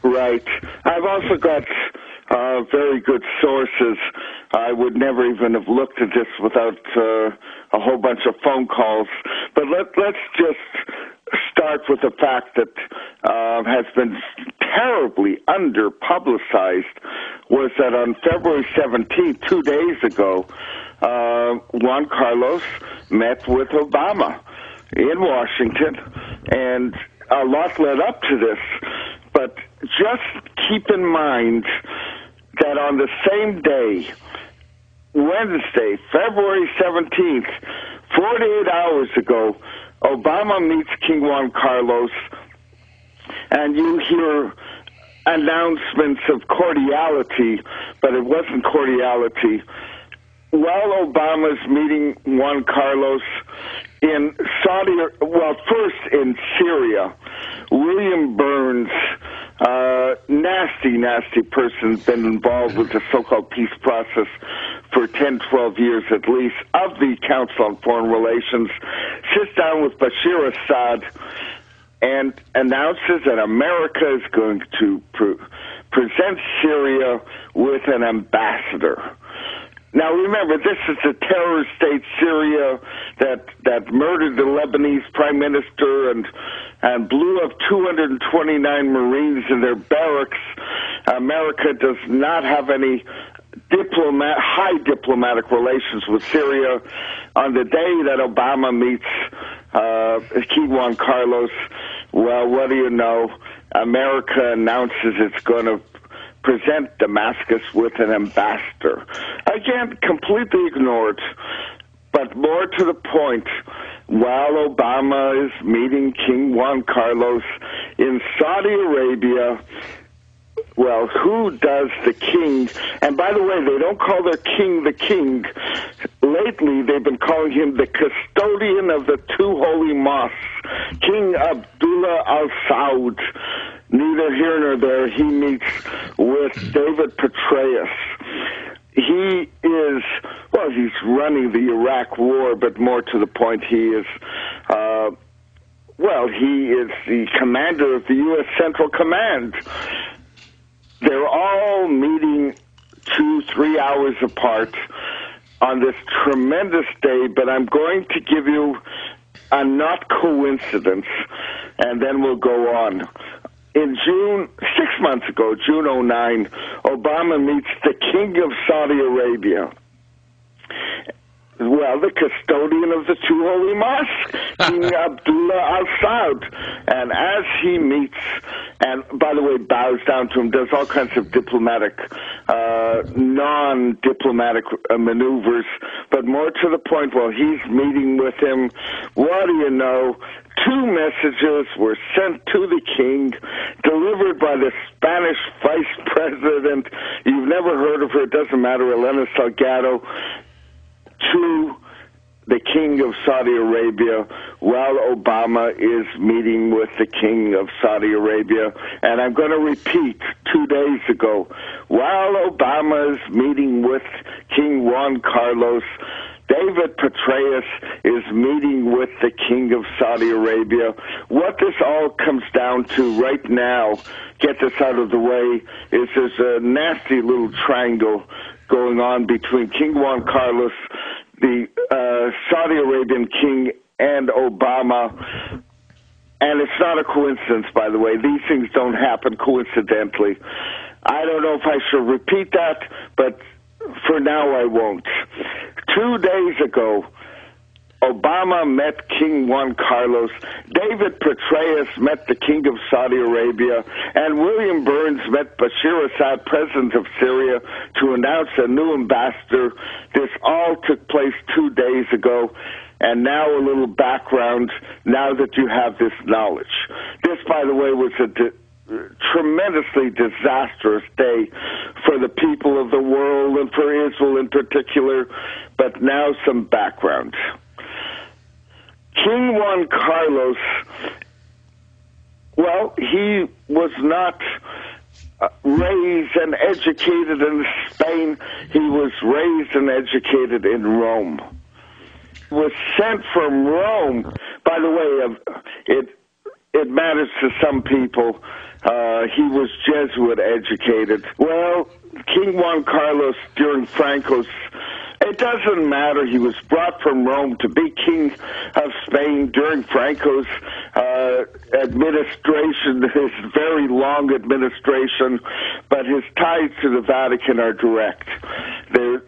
Right. I've also got very good sources. I would never even have looked at this without a whole bunch of phone calls. But let's just start with the fact that has been terribly under-publicized was that on February 17th, 2 days ago, Juan Carlos met with Obama in Washington, and a lot led up to this. But just keep in mind that on the same day, Wednesday, February 17th, 48 hours ago, Obama meets King Juan Carlos, and you hear announcements of cordiality, but it wasn't cordiality. While Obama's meeting Juan Carlos in first in Syria, William Burns, nasty person, been involved with the so-called peace process for 10, 12 years at least, of the Council on Foreign Relations, sits down with Bashir Assad and announces that America is going to present Syria with an ambassador. Now, remember, this is the terror state Syria that murdered the Lebanese prime minister and blew up 229 Marines in their barracks. America does not have any high diplomatic relations with Syria. On the day that Obama meets King Juan Carlos, well, what do you know? America announces it's going to present Damascus with an ambassador. Again, completely ignored, but more to the point, while Obama is meeting King Juan Carlos in Saudi Arabia, well, who does the king? And by the way, they don't call their king the king. Lately, they've been calling him the custodian of the two holy mosques, King Abdullah Al Saud. Neither here nor there, he meets with David Petraeus. He is, he's running the Iraq war, but more to the point, he is the commander of the U.S. Central Command. They're all meeting 2-3 hours apart on this tremendous day, but I'm going to give you a not coincidence, and then we'll go on. In June, 6 months ago, June 2009, Obama meets the King of Saudi Arabia. Well, the custodian of the two holy mosques, King Abdullah Al Saud. And as he meets, and by the way, bows down to him, does all kinds of diplomatic, non-diplomatic maneuvers, but more to the point, while he's meeting with him, what do you know? 2 messages were sent to the king, delivered by the Spanish vice president. You've never heard of her, it doesn't matter, Elena Salgado, to the King of Saudi Arabia while Obama is meeting with the King of Saudi Arabia. And I'm going to repeat, 2 days ago, while Obama is meeting with King Juan Carlos, David Petraeus is meeting with the King of Saudi Arabia. What this all comes down to right now, get this out of the way, is there's a nasty little triangle going on between King Juan Carlos, the Saudi Arabian king, and Obama. And it's not a coincidence, by the way. These things don't happen coincidentally. I don't know if I should repeat that, but for now I won't. 2 days ago, Obama met King Juan Carlos, David Petraeus met the King of Saudi Arabia, and William Burns met Bashir Assad, president of Syria, to announce a new ambassador. This all took place 2 days ago, and now a little background, now that you have this knowledge. This, by the way, was a tremendously disastrous day for the people of the world and for Israel in particular, but now some background. King Juan Carlos, well, he was not raised and educated in Spain. He was raised and educated in Rome. Was sent from Rome. By the way, it matters to some people. He was Jesuit educated. Well, King Juan Carlos during Franco's, it doesn't matter. He was brought from Rome to be king of Spain during Franco's administration, his very long administration, but his ties to the Vatican are direct.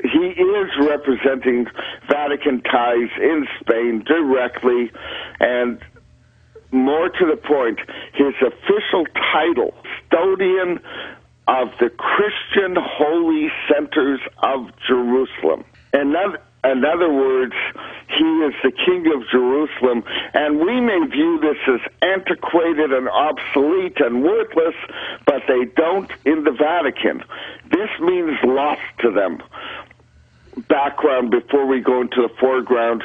He is representing Vatican ties in Spain directly, and more to the point, his official title, custodian of the Christian Holy Centers of Jerusalem. In other words, he is the King of Jerusalem, and we may view this as antiquated and obsolete and worthless, but they don't in the Vatican. This means lots to them. Background before we go into the foreground.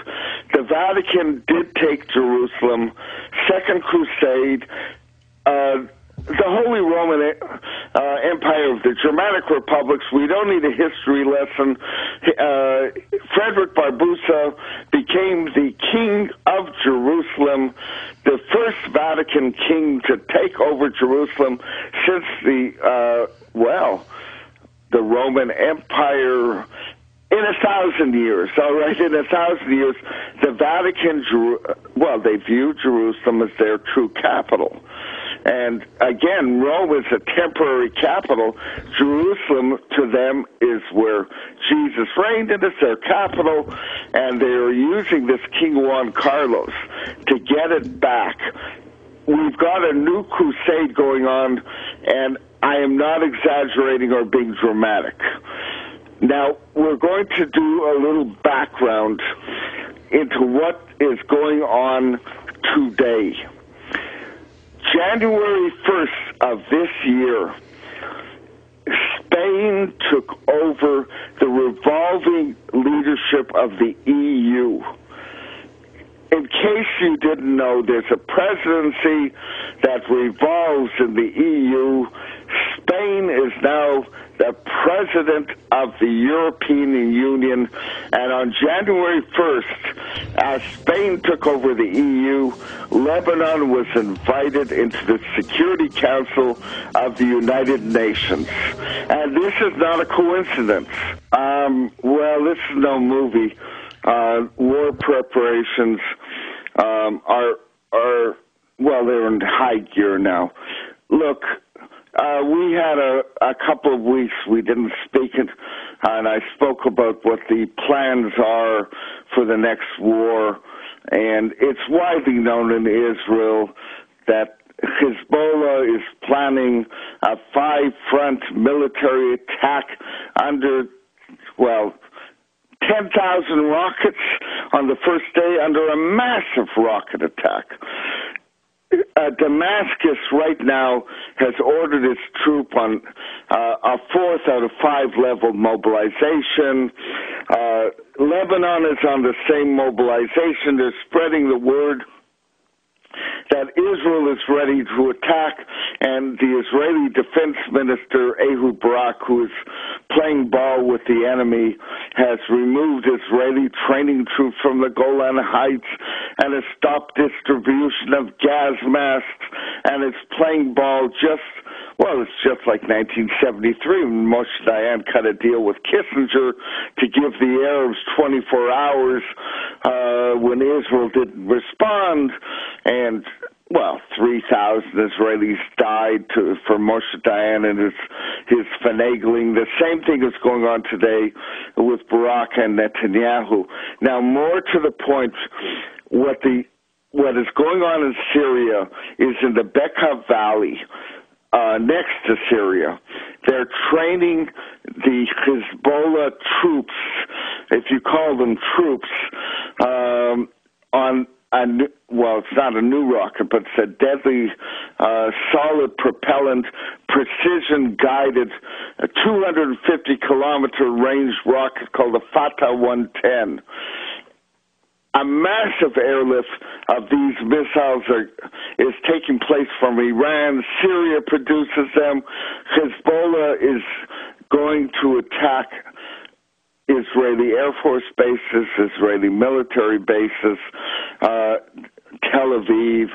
The Vatican did take Jerusalem, Second Crusade, the Holy Roman Empire of the Germanic Republics. We don't need a history lesson. Frederick Barbarossa became the King of Jerusalem, the first Vatican king to take over Jerusalem since the Roman Empire. In 1,000 years, all right, in 1,000 years, the Vatican, they view Jerusalem as their true capital. And again, Rome is a temporary capital. Jerusalem, to them, is where Jesus reigned, and it's their capital. And they are using this King Juan Carlos to get it back. We've got a new crusade going on, and I am not exaggerating or being dramatic. Now, we're going to do a little background into what is going on today. January 1st of this year, Spain took over the revolving leadership of the EU. In case you didn't know, there's a presidency that revolves in the EU. Spain is now the president of the European Union, and on January 1st, as Spain took over the EU, Lebanon was invited into the Security Council of the United Nations. And this is not a coincidence. This is no movie. War preparations they're in high gear now. Look, we had a couple of weeks we didn't speak, and I spoke about what the plans are for the next war, and it's widely known in Israel that Hezbollah is planning a 5-front military attack under, 10,000 rockets on the first day under a massive rocket attack. Damascus right now has ordered its troop on a 4th out of 5 level mobilization. Lebanon is on the same mobilization. They're spreading the word that Israel is ready to attack, and the Israeli Defense Minister, Ehud Barak, who is playing ball with the enemy, has removed Israeli training troops from the Golan Heights and has stopped distribution of gas masks, and it's playing ball it's just like 1973 when Moshe Dayan cut a deal with Kissinger to give the Arabs 24 hours when Israel didn't respond, and 3,000 Israelis died for Moshe Dayan and his finagling. The same thing is going on today with Barak and Netanyahu. Now, more to the point, what is going on in Syria is in the Bekaa Valley, next to Syria. They're training the Hezbollah troops, if you call them troops, on it's not a new rocket, but it's a deadly, solid propellant, precision-guided, 250-kilometer range rocket called the Fatah 110. A massive airlift of these missiles is taking place from Iran. Syria produces them. Hezbollah is going to attack Israeli Air Force bases, Israeli military bases, Tel Aviv,